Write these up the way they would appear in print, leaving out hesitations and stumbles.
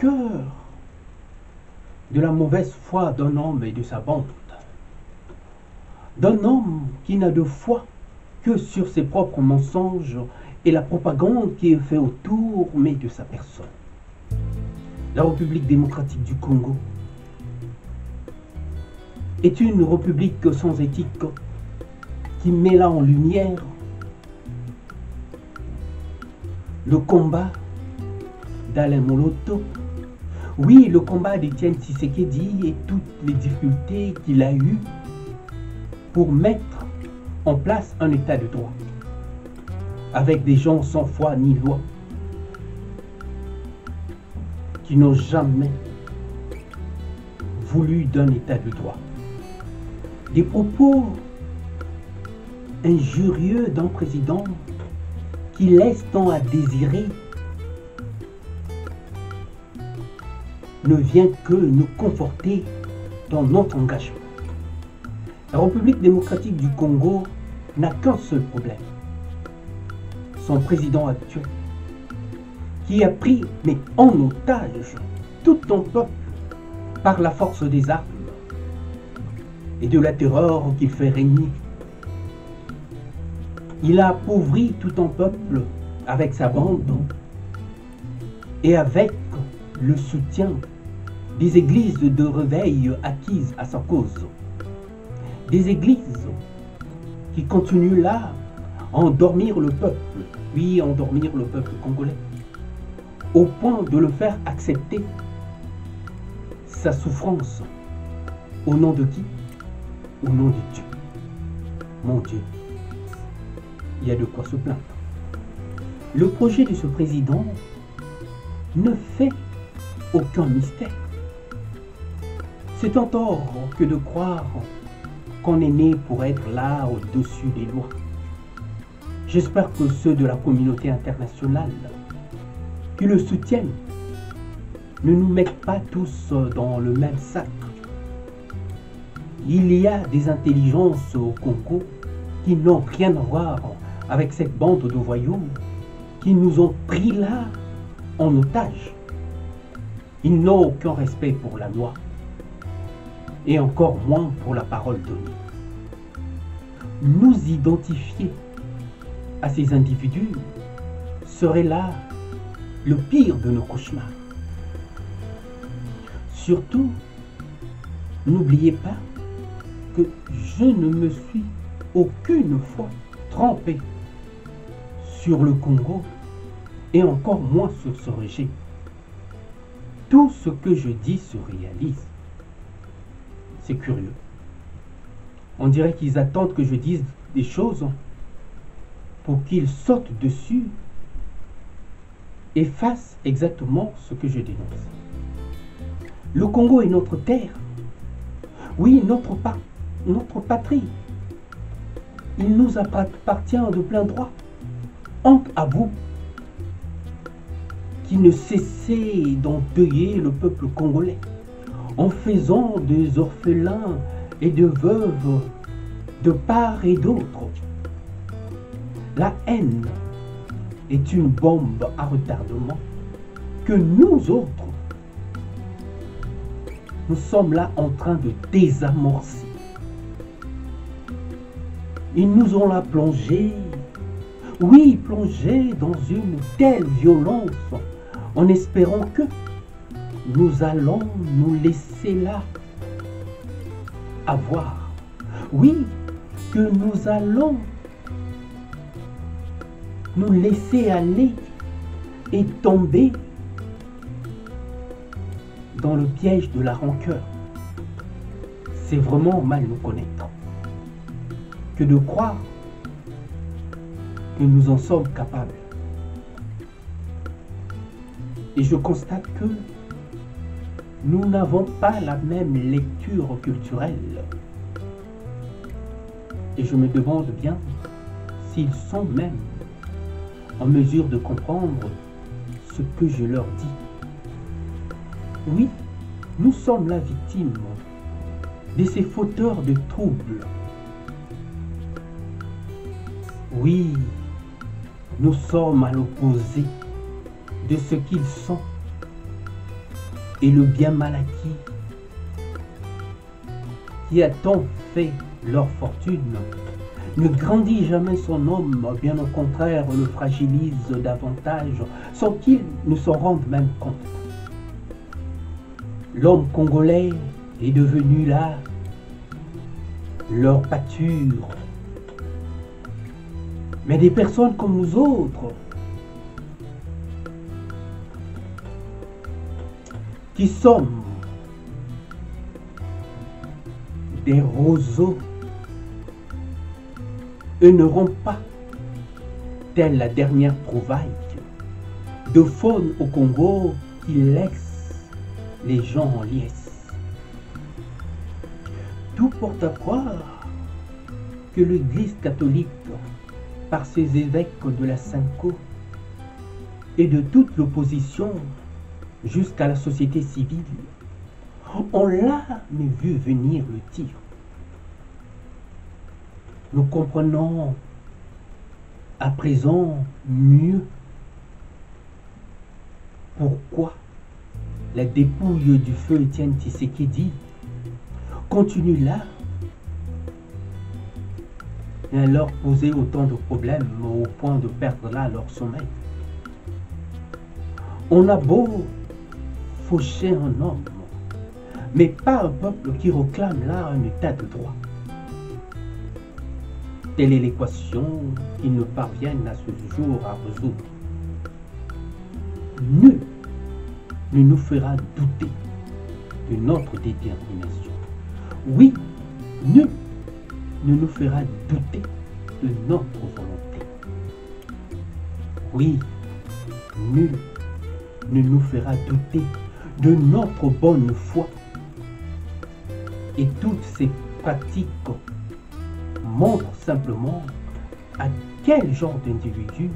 cœur de la mauvaise foi d'un homme et de sa bande, d'un homme qui n'a de foi que sur ses propres mensonges et la propagande qui est faite autour, mais de sa personne. La République démocratique du Congo est une république sans éthique qui met là en lumière le combat d'Alain Moloto, oui, le combat d'Étienne Tshisekedi et toutes les difficultés qu'il a eues pour mettre en place un état de droit, avec des gens sans foi ni loi, qui n'ont jamais voulu d'un état de droit. Des propos injurieux d'un président qui laisse tant à désirer ne vient que nous conforter dans notre engagement. La République démocratique du Congo n'a qu'un seul problème. Son président actuel, qui a pris, mais en otage, tout un peuple par la force des armes et de la terreur qu'il fait régner. Il a appauvri tout un peuple avec sa bande et avec le soutien des églises de réveil acquises à sa cause. Des églises qui continuent là à endormir le peuple, oui, à endormir le peuple congolais, au point de le faire accepter sa souffrance. Au nom de qui? Au nom de Dieu. Mon Dieu, il y a de quoi se plaindre. Le projet de ce président ne fait aucun mystère. C'est un tort que de croire qu'on est né pour être là au-dessus des lois. J'espère que ceux de la communauté internationale qui le soutiennent ne nous mettent pas tous dans le même sac. Il y a des intelligences au Congo qui n'ont rien à voir avec cette bande de voyous qui nous ont pris là en otage. Ils n'ont aucun respect pour la loi et encore moins pour la parole donnée. Nous identifier à ces individus serait là le pire de nos cauchemars. Surtout, n'oubliez pas que je ne me suis aucune fois trompé sur le Congo et encore moins sur ce régime. Tout ce que je dis se réalise. C'est curieux. On dirait qu'ils attendent que je dise des choses pour qu'ils sautent dessus et fassent exactement ce que je dénonce. Le Congo est notre terre. Oui, notre patrie. Il nous appartient de plein droit. Honte à vous qui ne cessez d'endeuiller le peuple congolais en faisant des orphelins et de veuves de part et d'autre. La haine est une bombe à retardement que nous autres, nous sommes là en train de désamorcer. Ils nous ont là plongé, oui, plongé dans une telle violence en espérant que nous allons nous laisser là avoir. Oui, que nous allons nous laisser aller et tomber dans le piège de la rancœur. C'est vraiment mal nous connaître que de croire que nous en sommes capables. Et je constate que nous n'avons pas la même lecture culturelle. Et je me demande bien s'ils sont même en mesure de comprendre ce que je leur dis. Oui, nous sommes la victime de ces fauteurs de troubles. Oui, nous sommes à l'opposé de ce qu'ils sont. et le bien mal acquis, qui a tant fait leur fortune, ne grandit jamais son homme, bien au contraire le fragilise davantage, sans qu'il ne s'en rende même compte. L'homme congolais est devenu là leur pâture. Mais des personnes comme nous autres, qui sommes des roseaux, eux n'auront pas, telle la dernière trouvaille, de faune au Congo qui laisse les gens en liesse. Tout porte à croire que l'Église catholique, par ses évêques de la Cinco et de toute l'opposition jusqu'à la société civile, on l'a mais vu venir le tir. Nous comprenons à présent mieux pourquoi la dépouille du feu Étienne Tshisekedi continue là et leur poser autant de problèmes au point de perdre là leur sommeil. On a beau faucher un homme, mais pas un peuple qui réclame là un état de droit. Telle est l'équation qu'ils ne parviennent à ce jour à résoudre. Nul ne nous fera douter de notre détermination. Oui, nul ne nous fera douter de notre volonté. Oui, nul ne nous fera douter de notre bonne foi. Et toutes ces pratiques montrent simplement à quel genre d'individu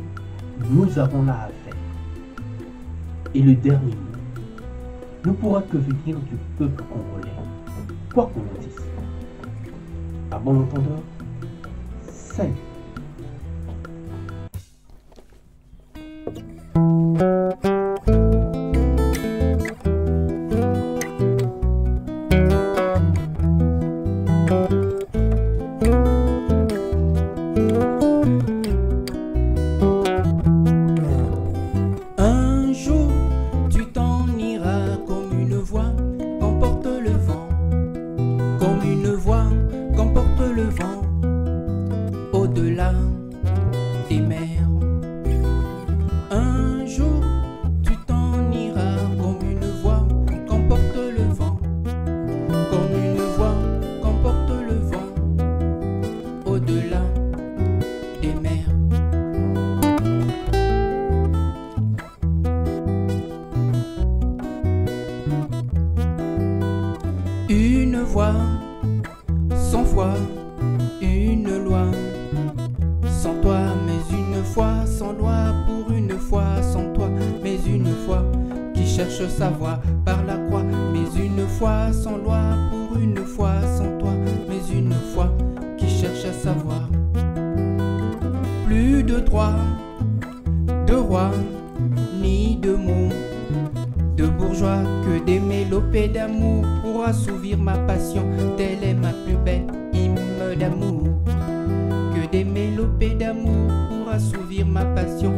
nous avons là affaire. Et le dernier mot ne pourra que venir du peuple congolais, quoi qu'on en dise. À bon entendeur, salut. Un jour, tu t'en iras comme une voix qu'emporte le vent, comme une voix qu'emporte le vent, au-delà des mers. Un jour, tu t'en iras comme une voix qu'emporte le vent, comme une voix qu'emporte le vent, au-delà des mers. Une voix, sans foi, une loi, sans toi, mais une foi, sans loi, pour une fois, sans toi, mais une foi, qui cherche sa voie par la croix, mais une foi, sans loi, pour une fois, sans toi, mais une foi, qui cherche à savoir. Plus de droit, de roi, ni de mots, de bourgeois que des mélopées d'amour pour assouvir ma passion. Telle est ma plus belle hymne d'amour. Que des mélopées d'amour pour assouvir ma passion.